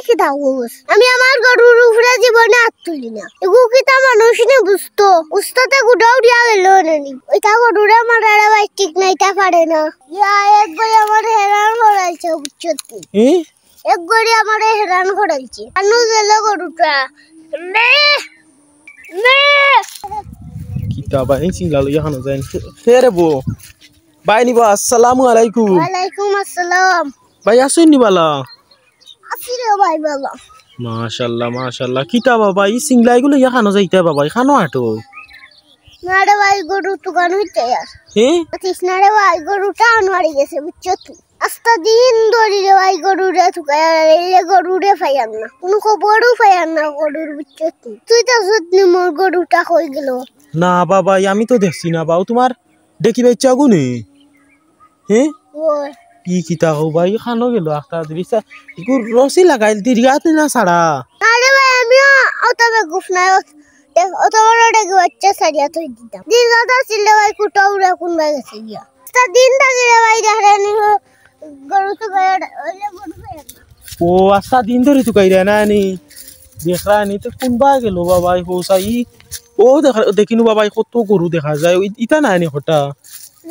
কি দাউস আমি আমার গরুর উপরে জীবনে হাত তুলি না এগু কিতা মানুষ নে বুঝতো উস্তাতে গুডাও দিয়া গেল নানি ওইটা গরুরে মারারে ভাই ঠিক নাইতা পারে না ইয়া এক গই আমার হেরান করাইছে বুঝছতি এক গড়ি আমার হেরান করাইছে আনু গেল গরুটা নে নে কিতা ভাই সিংলা লইয়া খানো যাই ফেরে বো ভাই নিবা আসসালামু আলাইকুম ওয়ালাইকুম আসসালাম ভাই আসুন নিবালা আসিরে ভাই বাবা মাশাআল্লাহ কিতা বাবা এই সিংলা এগুলো ইয়া খানো যাইতে বাবা খানো আটো নারে ভাই গরু তুগান হইতে আর কৃষ্ণারে ভাই গরুটা আনওয়ারি গেছে বুঝছতি আস্তা দিন ধরে রে ভাই গরুরে তুকায় এই গরুরে ফাইয়ান না কোনো খবরও ফাইয়ান না গরুর বুঝছতি তুই তো যত্ন মোর গরুটা কই গেল না বাবা আমি তো দেখছি না বাবা তোমার দেখি বাচ্চা গুনে ওই কি কিতা হো ভাই খানো গেল একটা দিবিসা ইকু রসি লাগাইল দিরিয়াত না সারা আরে ভাই আমিও অতবে গুফনায় অতবড় ডেকে বাচ্চা সারিয়া তুই দিতাম দিন দাদা ছিলে ভাই কুটাউরা কোন ভাই গেছে গিয়া তা দিন থাকি রে ভাই দেখরানি গরু তো গায় ওইলে গরু গায় ও আস্তা দিন ধরে তো কইরা না নি দেখরানি তো কোন বা গেল বাবা হোসাই ও দেখিনু বাবা কত গরু দেখা যায় ইতা না নি হটা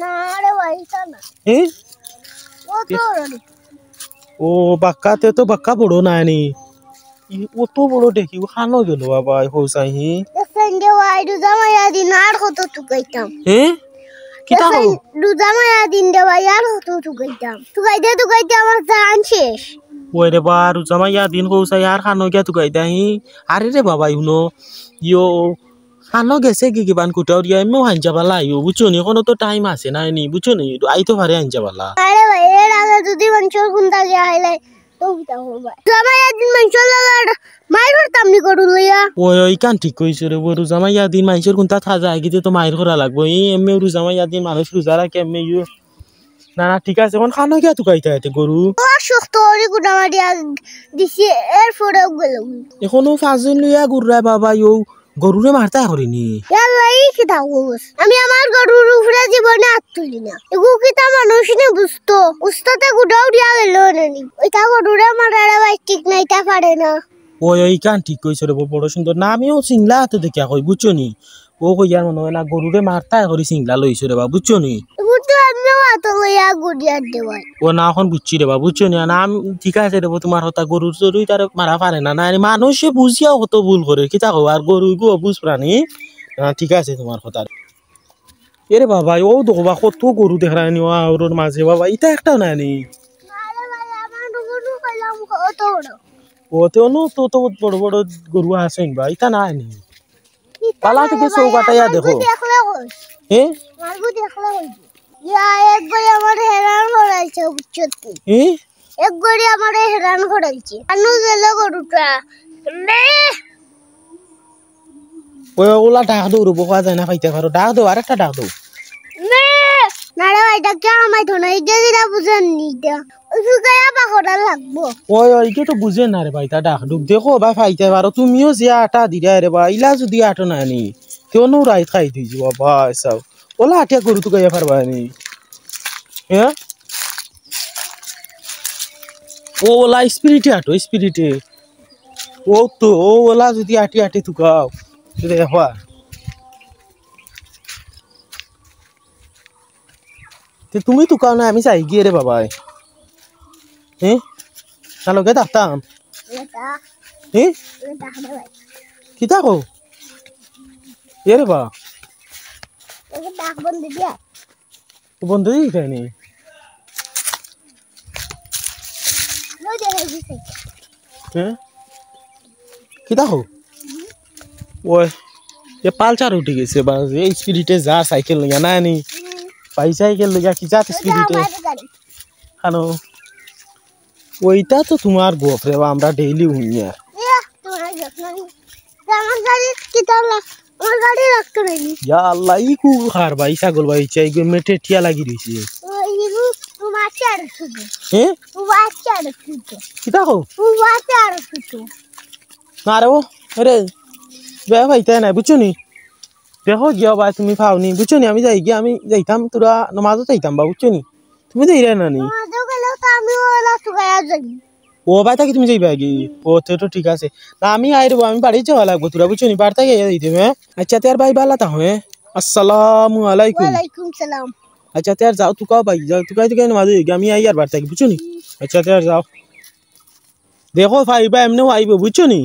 না রে ভাই তা না ও তো ও বাক্কাতে তো বাক্কা বড় না নি অত বড় দেখি খানো গেল বাবা হোসাই সঙ্গে ভাই দুজামায়া দিন আর কত টুকাইতাম কিতা হো দুজামায়া দিন দে ভাই আর কত টুকাইতাম টুকাইতে আমার জান শেষ ওই রে বা রুজামাইয়া দিন হোসাই আর খানো গিয়া টুকাইতা আরে রে বাবা ইউনো ইয়ো খানো গেছে কি কিবান কুটাও দিয়া এমও হাঞ্জা বালা ইউ বুঝছনি কোনো তো টাইম আছে না নি বুঝছনি আইতো পারে হাঞ্জা বালা আরে ভাই এর আগে যদি মঞ্চর গুন্ডা গিয়া হাইলাই তো কিতা হবে জামাইয়া দিন মঞ্চর লাগা মাইর করতাম নি গরু লইয়া ওই কান ঠিক কইছ রে রুজামাইয়া দিন মানুষের কোনটা থাজা আইগিতে তো মাইর করা লাগবো এমনি রুজামাইয়া দিন মানুষ রোজা রাখে এমনি ইউ না না ঠিক আছে এখন খানো গিয়া টুকাইতা এতে গরু শক্ত করে গুড়া মারিয়া দিছি এর পরেও গেল এখনো ফাজুন লইয়া গুড়রা বাবা ইউ গরুরে মারতা করিনি ইয়ালাই কি দাউস আমি আমার গরুর উপরে জীবনে হাত তুলি না এগু কিতা মানুষ নে বুঝতো উস্তাতে গুডাও দিয়া গেল নানি ওইটা গরুরে মারারে ভাই ঠিক নাইতা পারে না ওই কান ঠিক কইছ রে বড় সুন্দর না আমিও সিংলা হাতে দেখিয়া কই বুঝছনি ও কইয়ার মনে হয় না গরুরে মারতা করি সিংলা লইছ রে বা বুঝছনি বুঝতো আমিও হাত লইয়া গুড়িয়া দেওয়াই ও না এখন বুঝছি রে বা বুঝছনি না ঠিক আছে রে তোমার হতা গরুর চরুই তার মারা পারে না না মানুষে বুঝিয়াও কত ভুল করে কিতা কও আর গরু গো বুঝ প্রাণী ঠিক আছে তোমার কথা এরে বাবা ও দেখবা কত গরু দেখরানি ওর মাঝে বাবা এটা একটা না নি আরে ভাই আমার গরু কইলাম কত বড় ওতে নো তো তো বড় বড় গরু আছে বা এটা না নি পালা থেকে চৌকাটাইয়া দেখো মারগু দেখলে হইছে ইয়া এক গই আমার হেরান করাইছে বুঝছতি এক গড়ি আমার হেরান করাইছে আনু গেল গরুটা নে ওই ওলা ডাক দৌ রব খাওয়া যায় না খাইতে পারো ডাক দৌ আর একটা ডাক দৌ নে না রে ভাই ডাক্তার আমায় ধোনা ইদে দিরা বুঝেন নি দা সুগায়া বাখরা লাগবো ওই কে তো বুঝে না রে ভাই তা ডাক দুক দেখো ভাই খাইতে পারো তুমিও যে আটা দিরা রে ভাই ইলা যদি আটো না নি কেউ নো রাইত খাই দিই বাবা সব ওলা আটিয়া গরু তো গাইয়া পারবা নি ও ওলা স্পিরিটে আটো স্পিরিটে ও তো ও ওলা যদি আটি আটি তুকাও দেখো তুমি তুকাও না আমি চাই গিয়ে রে বাবা তাহলে কে ডাকতাম কিতা কো এ রে বা বন্ধু দিই খাইনি কিতা কো ওই এ পালচার উঠে গেছে বা এই স্পিরিটে যা সাইকেল লইয়া না নি সাইকেল লইয়া কি যা স্পিরিটে হ্যালো ওইটা তো তোমার গোপ রে আমরা ডেইলি উনি আর আমার গাড়ি আমার গাড়ি রাখতে নাই ইয়া আল্লাহ ই কু খার ভাই ছাগল ভাই চাই গো মেটে টিয়া লাগি রইছে তোমার চার শুধু তোমার চার শুধু কিতা কও তোমার চার শুধু না রে ও রে বে ভাই তাই না বুঝছনি দেখো গিয়া ভাই তুমি পাওনি বুঝছনি আমি যাইতাম তোরা নামাজও যাইতাম বা বুঝছনি তুমি যাইরা না নি নামাজও গেলেও তো আমি ওলা সুগায়া যাই ও ভাই থাকি তুমি যাইবা কি ও তো ঠিক আছে না আমি আই রেবো আমি বাড়ি যাওয়া লাগবো তোরা বুঝছো নি বাড়ি থেকে যাইতে হ্যাঁ আচ্ছা তার ভাই ভালো তা হ্যাঁ আসসালামু আলাইকুম ওয়ালাইকুম সালাম अच्छा त्यार जाओ तू का भाई जाओ तू का तो मादे আমি আই আর বাড়তে বুঝছো নি আচ্ছা त्यार जाओ देखो भाई भाई हमने आई बुझছো নি